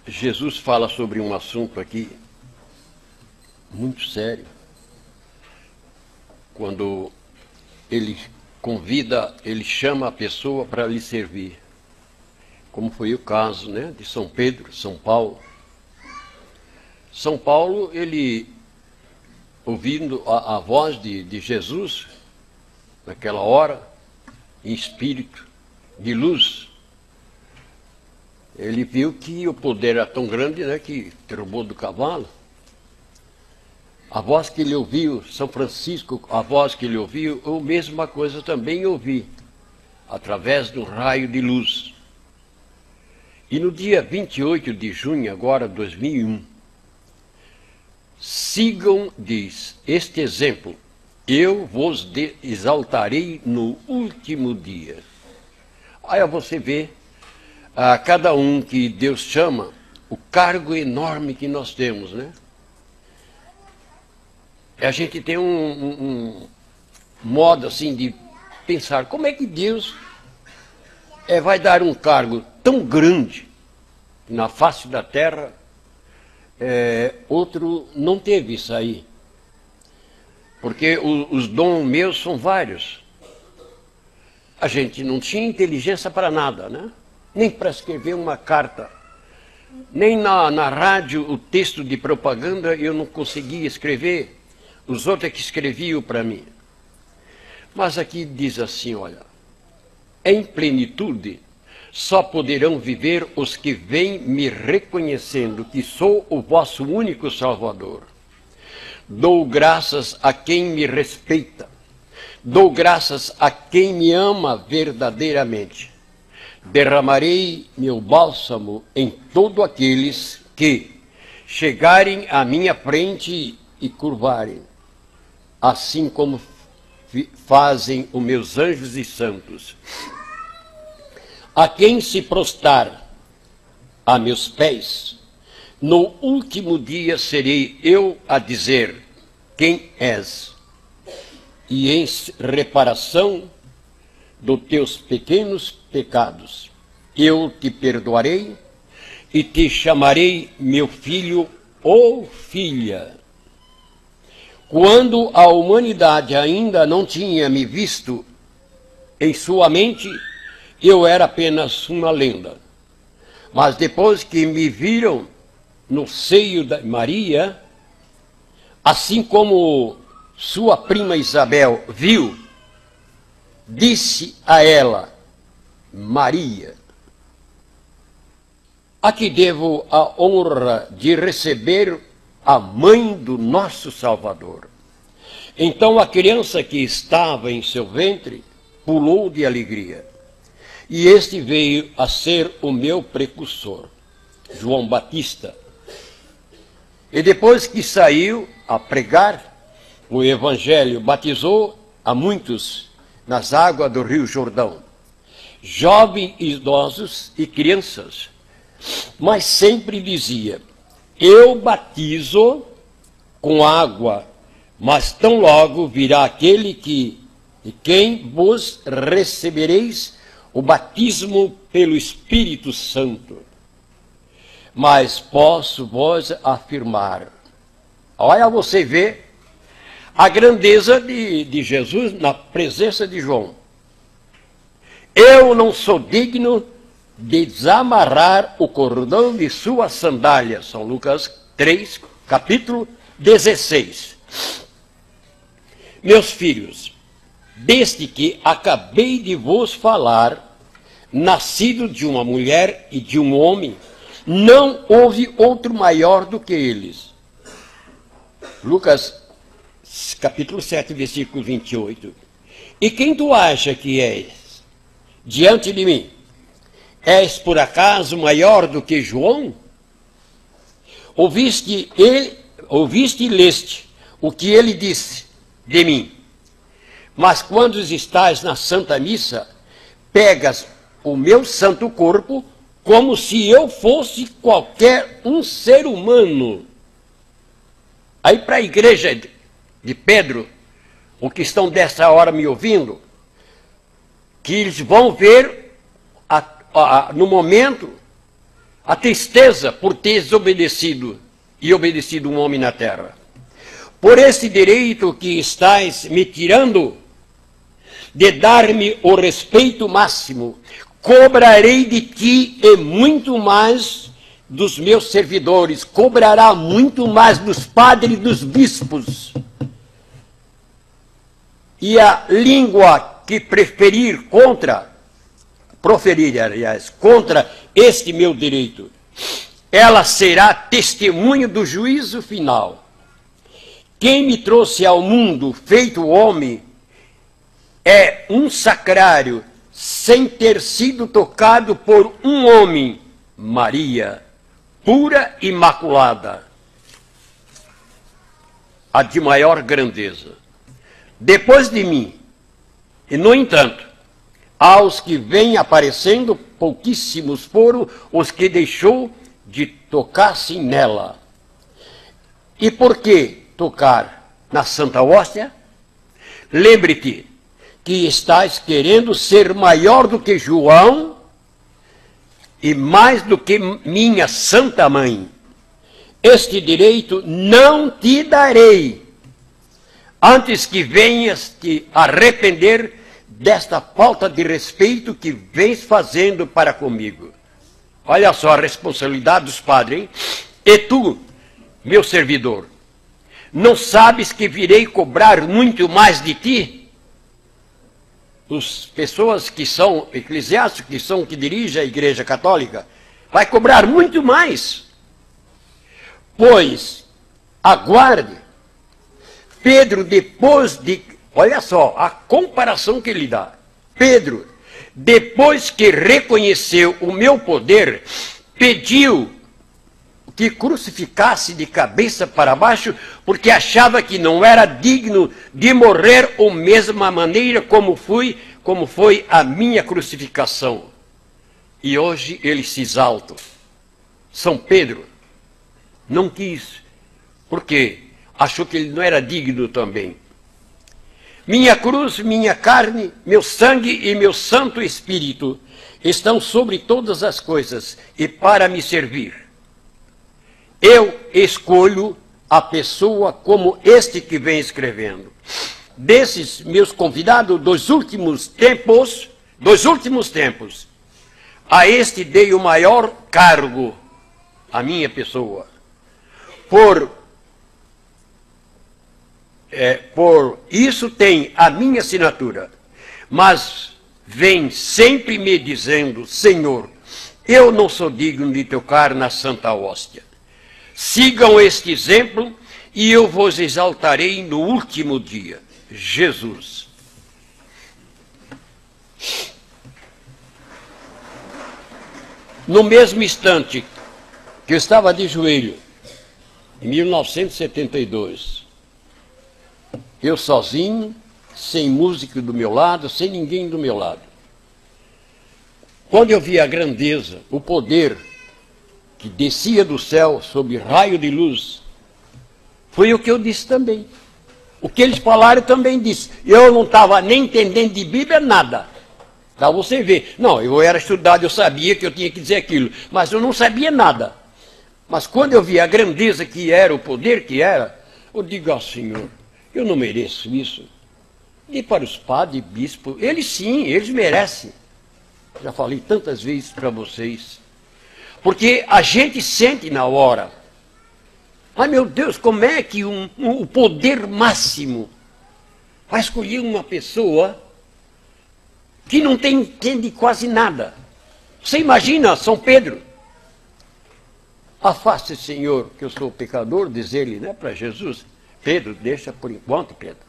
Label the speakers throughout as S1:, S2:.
S1: Jesus fala sobre um assunto aqui muito sério, quando ele convida, ele chama a pessoa para lhe servir, como foi o caso, né, de São Pedro, São Paulo. São Paulo, ele, ouvindo a voz de Jesus, naquela hora, em espírito de luz, ele viu que o poder era tão grande, né, que derrubou do cavalo. A voz que ele ouviu, São Francisco, a voz que ele ouviu, eu mesma coisa também ouvi, através de um raio de luz. E no dia 28 de junho, agora, 2001, sigam, diz, este exemplo, eu vos exaltarei no último dia. Aí você vê, a cada um que Deus chama, o cargo enorme que nós temos, né? A gente tem um modo assim de pensar, como é que Deus vai dar um cargo tão grande na face da terra, outro não teve isso aí. Porque os dons meus são vários. A gente não tinha inteligência para nada, né? Nem para escrever uma carta. Nem na rádio, o texto de propaganda, eu não conseguia escrever. Os outros é que escreviam para mim. Mas aqui diz assim, olha, em plenitude só poderão viver os que vêm me reconhecendo que sou o vosso único Salvador. Dou graças a quem me respeita, dou graças a quem me ama verdadeiramente. Derramarei meu bálsamo em todos aqueles que chegarem à minha frente e curvarem, assim como fazem os meus anjos e santos. A quem se prostrar a meus pés, no último dia serei eu a dizer quem és, e em reparação dos teus pequenos pecados, eu te perdoarei e te chamarei meu filho ou filha. Quando a humanidade ainda não tinha me visto em sua mente, eu era apenas uma lenda. Mas depois que me viram no seio da Maria, assim como sua prima Isabel viu, disse a ela, Maria, a que devo a honra de receber a mãe do nosso Salvador. Então a criança que estava em seu ventre pulou de alegria. E este veio a ser o meu precursor, João Batista. E depois que saiu a pregar o Evangelho, batizou a muitos nas águas do Rio Jordão, jovens, idosos e crianças. Mas sempre dizia, eu batizo com água, mas tão logo virá aquele de quem vos recebereis o batismo pelo Espírito Santo. Mas posso vos afirmar, olha você vê a grandeza de Jesus na presença de João. Eu não sou digno de desamarrar o cordão de suas sandálias. São Lucas 3, capítulo 16. Meus filhos, desde que acabei de vos falar, nascido de uma mulher e de um homem, não houve outro maior do que eles. Lucas, capítulo 7, versículo 28. E quem tu acha que és diante de mim? És por acaso maior do que João? Ouviste e leste o que ele disse de mim. Mas quando estás na Santa Missa, pegas o meu santo corpo como se eu fosse qualquer um ser humano. Aí para a igreja de Pedro, o que estão dessa hora me ouvindo, que eles vão ver no momento a tristeza por ter desobedecido e obedecido um homem na terra. Por esse direito que estás me tirando de dar-me o respeito máximo, cobrarei de ti e muito mais dos meus servidores, cobrará muito mais dos padres e dos bispos. E a língua que proferir, contra este meu direito, ela será testemunho do juízo final. Quem me trouxe ao mundo, feito homem, é um sacrário, sem ter sido tocado por um homem, Maria, pura e imaculada, a de maior grandeza. Depois de mim, e no entanto, aos que vêm aparecendo, pouquíssimos foram os que deixou de tocar-se nela. E por que tocar na Santa Hóstia? Lembre-te que estás querendo ser maior do que João e mais do que minha Santa Mãe. Este direito não te darei, antes que venhas te arrepender desta falta de respeito que vens fazendo para comigo. Olha só a responsabilidade dos padres, hein? E tu, meu servidor, não sabes que virei cobrar muito mais de ti? As pessoas que são eclesiásticos, que dirigem a Igreja Católica, vai cobrar muito mais. Pois, aguarde, Pedro, depois de... Olha só, a comparação que ele dá. Pedro, depois que reconheceu o meu poder, pediu que crucificasse de cabeça para baixo, porque achava que não era digno de morrer da mesma maneira como foi a minha crucificação. E hoje ele se exalta. São Pedro não quis, porque achou que ele não era digno também. Minha cruz, minha carne, meu sangue e meu Santo Espírito estão sobre todas as coisas e para me servir. Eu escolho a pessoa como este que vem escrevendo. Desses meus convidados dos últimos tempos, a este dei o maior cargo, a minha pessoa. Por isso tem a minha assinatura, mas vem sempre me dizendo: Senhor, eu não sou digno de tocar na Santa Hóstia. Sigam este exemplo e eu vos exaltarei no último dia. Jesus. No mesmo instante que eu estava de joelho, em 1972, eu sozinho, sem músico do meu lado, sem ninguém do meu lado. Quando eu vi a grandeza, o poder que descia do céu sob raio de luz, foi o que eu disse também. O que eles falaram também disse. Eu não estava nem entendendo de Bíblia nada. Para você ver. Não, eu era estudado, eu sabia que eu tinha que dizer aquilo, mas eu não sabia nada. Mas quando eu vi a grandeza que era, o poder que era, eu digo: Senhor, eu não mereço isso. E para os padres e bispos, eles sim, eles merecem. Já falei tantas vezes para vocês. Porque a gente sente na hora. Ai, meu Deus, como é que o poder máximo vai escolher uma pessoa que não entende quase nada? Você imagina São Pedro? Afaste, Senhor, que eu sou pecador, diz ele, né, para Jesus. Pedro, deixa por enquanto, Pedro.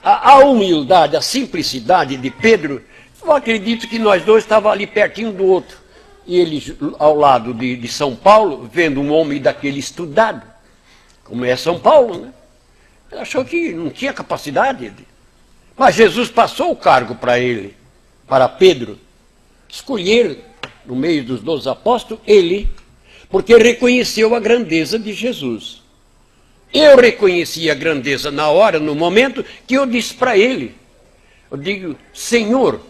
S1: A humildade, a simplicidade de Pedro, eu acredito que nós dois estávamos ali pertinho do outro. E ele, ao lado de São Paulo, vendo um homem daquele estudado, como é São Paulo, né? Ele achou que não tinha capacidade. Mas Jesus passou o cargo para ele, para Pedro, escolher, no meio dos 12 apóstolos, ele, porque reconheceu a grandeza de Jesus. Eu reconheci a grandeza na hora, no momento, que eu disse para ele. Eu digo: Senhor,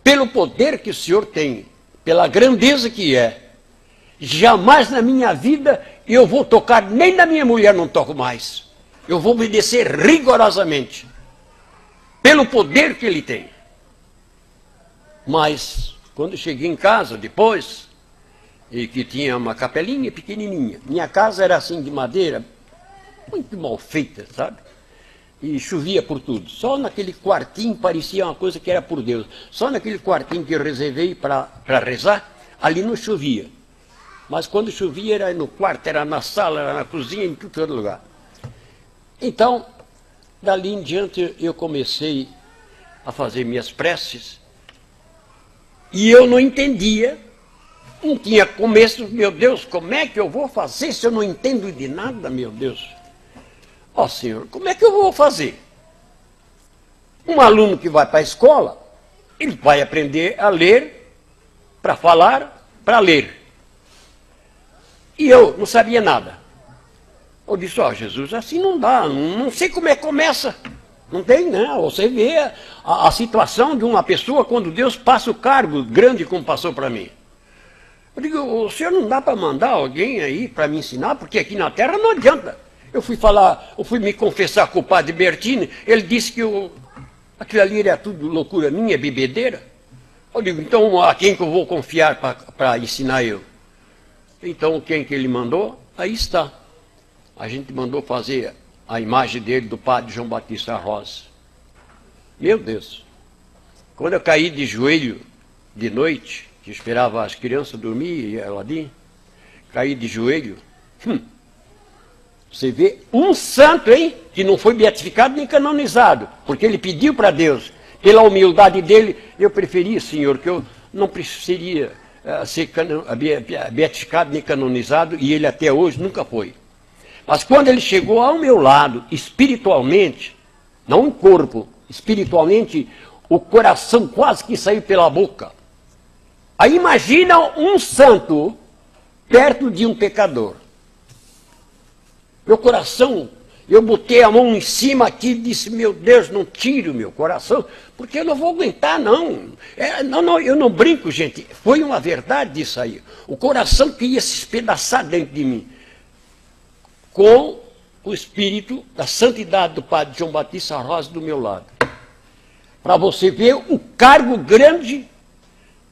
S1: pelo poder que o Senhor tem, pela grandeza que é, jamais na minha vida eu vou tocar, nem na minha mulher não toco mais. Eu vou obedecer rigorosamente, pelo poder que ele tem. Mas, quando eu cheguei em casa, depois, e que tinha uma capelinha pequenininha, minha casa era assim de madeira, muito mal feita, sabe? E chovia por tudo. Só naquele quartinho parecia uma coisa que era por Deus. Só naquele quartinho que eu reservei para rezar, ali não chovia. Mas quando chovia era no quarto, era na sala, era na cozinha, em todo lugar. Então, dali em diante eu comecei a fazer minhas preces e eu não entendia, não tinha começo. Meu Deus, como é que eu vou fazer se eu não entendo de nada, meu Deus? Ó Senhor, como é que eu vou fazer? Um aluno que vai para a escola, ele vai aprender a ler, para falar, para ler. E eu não sabia nada. Eu disse, ó Jesus, assim não dá, não sei como é que começa. Não tem, né? Você vê a situação de uma pessoa quando Deus passa o cargo grande como passou para mim. Eu digo, o senhor não dá para mandar alguém aí para me ensinar, porque aqui na terra não adianta. Eu fui me confessar com o padre Bertini, ele disse que aquilo ali era tudo loucura minha, bebedeira. Eu digo, então a quem que eu vou confiar para ensinar eu? Então quem que ele mandou? Aí está. A gente mandou fazer a imagem dele, do padre João Batista Rosa. Meu Deus, quando eu caí de joelho de noite, que esperava as crianças dormir, e ela ali, caí de joelho, você vê um santo, hein, que não foi beatificado nem canonizado, porque ele pediu para Deus, pela humildade dele, eu preferia, Senhor, que eu não precisaria ser beatificado nem canonizado, e ele até hoje nunca foi. Mas quando ele chegou ao meu lado, espiritualmente, não em corpo, espiritualmente, o coração quase que saiu pela boca. Aí imagina um santo perto de um pecador. Meu coração, eu botei a mão em cima aqui e disse, meu Deus, não tire o meu coração, porque eu não vou aguentar, não. Eu não brinco, gente. Foi uma verdade isso aí. O coração que ia se espedaçar dentro de mim. Com o espírito da santidade do padre João Batista Rosa do meu lado. Para você ver o cargo grande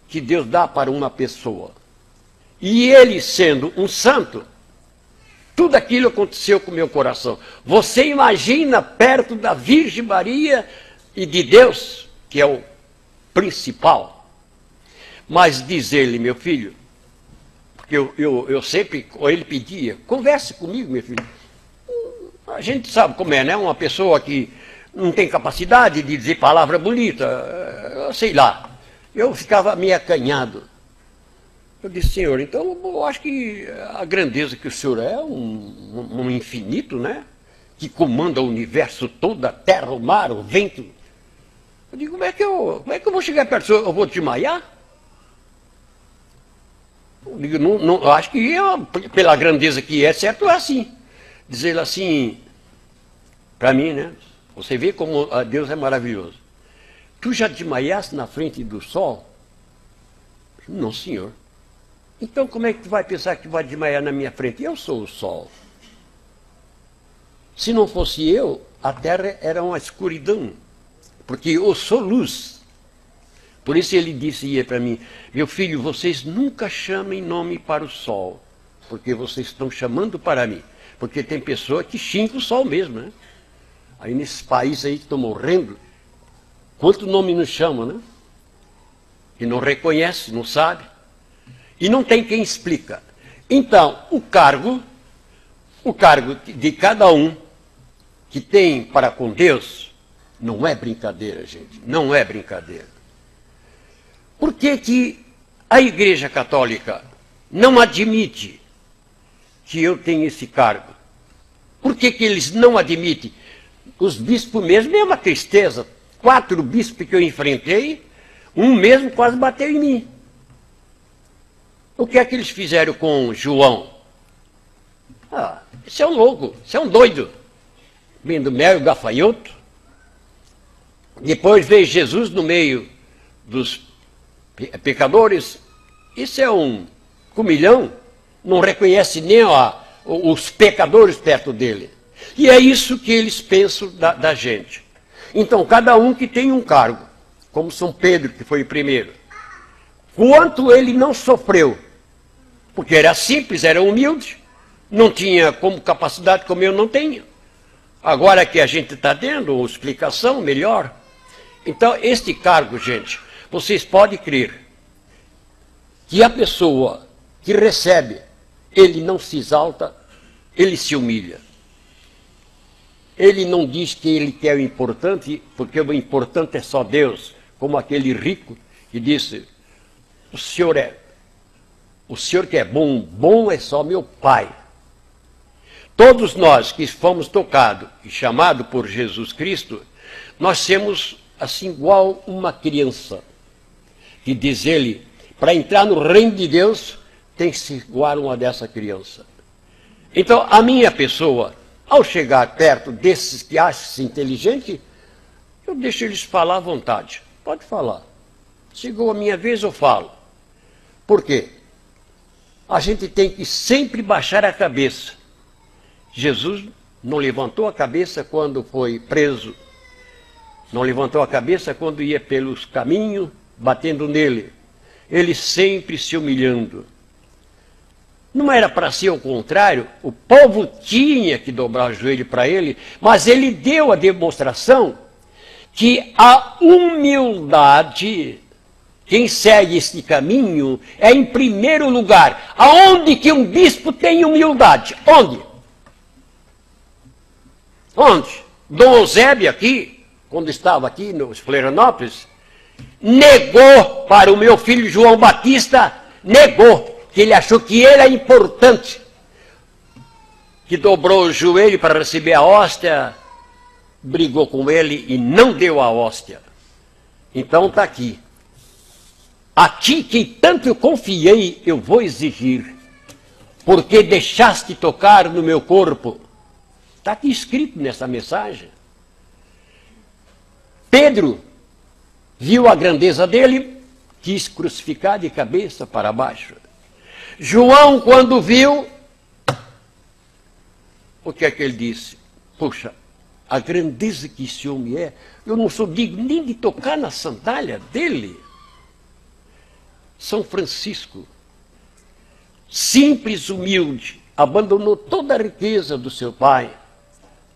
S1: que Deus dá para uma pessoa. E ele sendo um santo, tudo aquilo aconteceu com o meu coração. Você imagina perto da Virgem Maria e de Deus, que é o principal. Mas diz ele, meu filho, porque eu sempre, ele pedia, converse comigo, meu filho. A gente sabe como é, né? Uma pessoa que não tem capacidade de dizer palavra bonita, sei lá. Eu ficava meio acanhado. Eu disse, Senhor, então eu acho que a grandeza que o Senhor é, um infinito, né? Que comanda o universo todo, a terra, o mar, o vento. Eu digo, como é que eu vou chegar perto do Senhor? Eu vou desmaiar? Eu digo, eu acho que pela grandeza que é, certo é assim. Dizer assim, para mim, né? Você vê como Deus é maravilhoso. Tu já desmaiaste na frente do sol? Não, senhor. Então como é que tu vai pensar que vai desmaiar na minha frente? Eu sou o sol. Se não fosse eu, a terra era uma escuridão. Porque eu sou luz. Por isso ele disse para mim, meu filho, vocês nunca chamem nome para o sol, porque vocês estão chamando para mim. Porque tem pessoa que xinga o sol mesmo, né? Aí nesses países aí que estão morrendo, quanto nome nos chama, né? Que não reconhece, não sabe. E não tem quem explica. Então, o cargo de cada um que tem para com Deus, não é brincadeira, gente, não é brincadeira. Por que a Igreja Católica não admite que eu tenha esse cargo? Por que eles não admitem? Os bispos mesmo é uma tristeza. 4 bispos que eu enfrentei, um mesmo quase bateu em mim. O que é que eles fizeram com João? Esse é um louco, esse é um doido. Bem do mel e gafanhoto. Depois veio Jesus no meio dos pecadores, Isso é um comilhão, não reconhece nem os pecadores perto dele. E é isso que eles pensam da gente. Então, cada um que tem um cargo, como São Pedro, que foi o primeiro, quanto ele não sofreu, porque era simples, era humilde, não tinha como capacidade como eu não tenho. Agora que a gente está tendo uma explicação melhor. Então, este cargo, gente, vocês podem crer que a pessoa que recebe, ele não se exalta, ele se humilha. Ele não diz que ele quer o importante, porque o importante é só Deus, como aquele rico que disse, o senhor que é bom, bom é só meu Pai. Todos nós que fomos tocados e chamados por Jesus Cristo, nós temos assim igual uma criança, que diz ele, para entrar no reino de Deus, tem que ser igual uma dessa criança. Então, a minha pessoa, ao chegar perto desses que acham-se inteligente, eu deixo eles falar à vontade. Pode falar. Chegou a minha vez, eu falo. Por quê? A gente tem que sempre baixar a cabeça. Jesus não levantou a cabeça quando foi preso. Não levantou a cabeça quando ia pelos caminhos, batendo nele. Ele sempre se humilhando. Não era para ser o contrário, o povo tinha que dobrar o joelho para ele, mas ele deu a demonstração que a humildade, quem segue este caminho, é em primeiro lugar. Aonde que um bispo tem humildade? Onde? Onde? Dom Eusébio aqui, quando estava aqui nos Florianópolis, negou para o meu filho João Batista, negou, que ele achou que ele é importante, que dobrou o joelho para receber a hóstia, brigou com ele e não deu a hóstia. Então está aqui. A ti que tanto eu confiei, eu vou exigir, porque deixaste tocar no meu corpo. Está aqui escrito nessa mensagem. Pedro viu a grandeza dele, quis crucificar de cabeça para baixo. João, quando viu, o que é que ele disse? Puxa, a grandeza que esse homem é, eu não sou digno nem de tocar na sandália dele. São Francisco, simples, humilde, abandonou toda a riqueza do seu pai,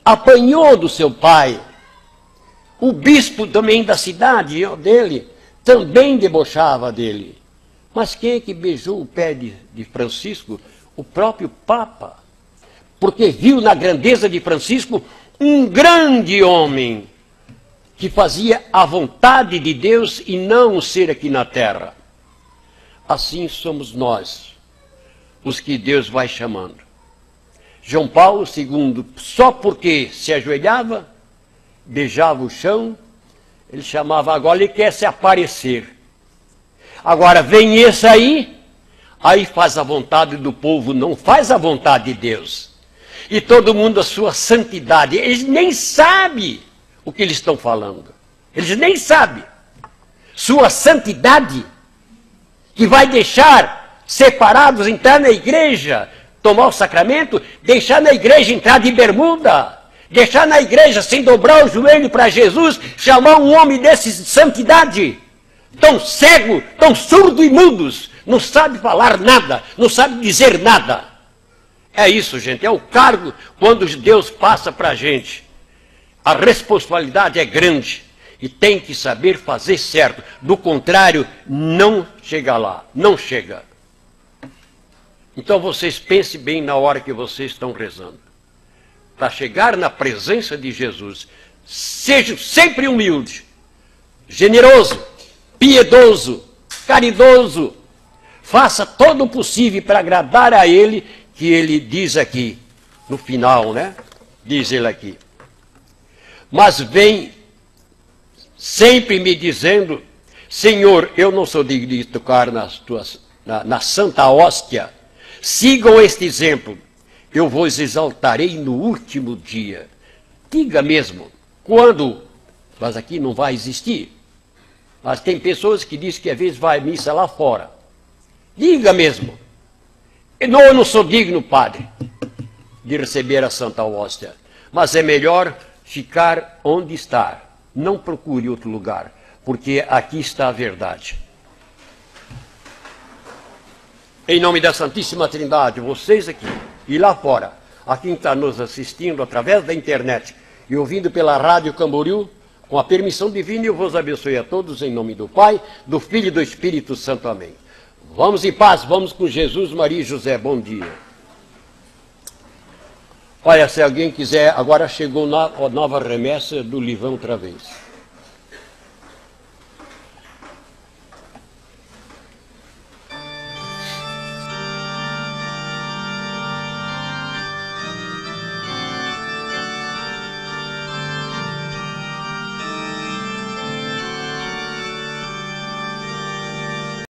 S1: apanhou do seu pai. O bispo também da cidade dele também debochava dele. Mas quem é que beijou o pé de Francisco? O próprio Papa. Porque viu na grandeza de Francisco um grande homem que fazia a vontade de Deus e não o ser aqui na terra. Assim somos nós, os que Deus vai chamando. João Paulo II, só porque se ajoelhava, beijava o chão, ele chamava agora, ele quer se aparecer. Agora vem esse aí faz a vontade do povo, não faz a vontade de Deus. E todo mundo a sua santidade, eles nem sabem o que eles estão falando. Eles nem sabem. Sua santidade, que vai deixar separados entrar na igreja, tomar o sacramento, deixar na igreja entrar de bermuda, deixar na igreja sem dobrar o joelho para Jesus, chamar um homem desse de santidade, tão cego, tão surdo e mudos, não sabe falar nada, não sabe dizer nada. É isso, gente, é o cargo quando Deus passa para a gente. A responsabilidade é grande e tem que saber fazer certo. Do contrário, não chega lá, não chega. Então vocês pensem bem na hora que vocês estão rezando. Para chegar na presença de Jesus, seja sempre humilde, generoso, piedoso, caridoso. Faça todo o possível para agradar a Ele, que Ele diz aqui, no final, né? Diz Ele aqui. Mas vem sempre me dizendo, Senhor, eu não sou digno de tocar na Santa Hóstia. Sigam este exemplo. Eu vos exaltarei no último dia. Diga mesmo, quando? Mas aqui não vai existir. Mas tem pessoas que dizem que às vezes vai à missa lá fora. Diga mesmo. Não, eu não sou digno, padre, de receber a Santa Hóstia. Mas é melhor ficar onde está. Não procure outro lugar, porque aqui está a verdade. Em nome da Santíssima Trindade, vocês aqui e lá fora, a quem está nos assistindo através da internet e ouvindo pela Rádio Camboriú, com a permissão divina, eu vos abençoe a todos em nome do Pai, do Filho e do Espírito Santo. Amém. Vamos em paz, vamos com Jesus, Maria e José. Bom dia. Olha, se alguém quiser, agora chegou a nova remessa do Livão outra vez.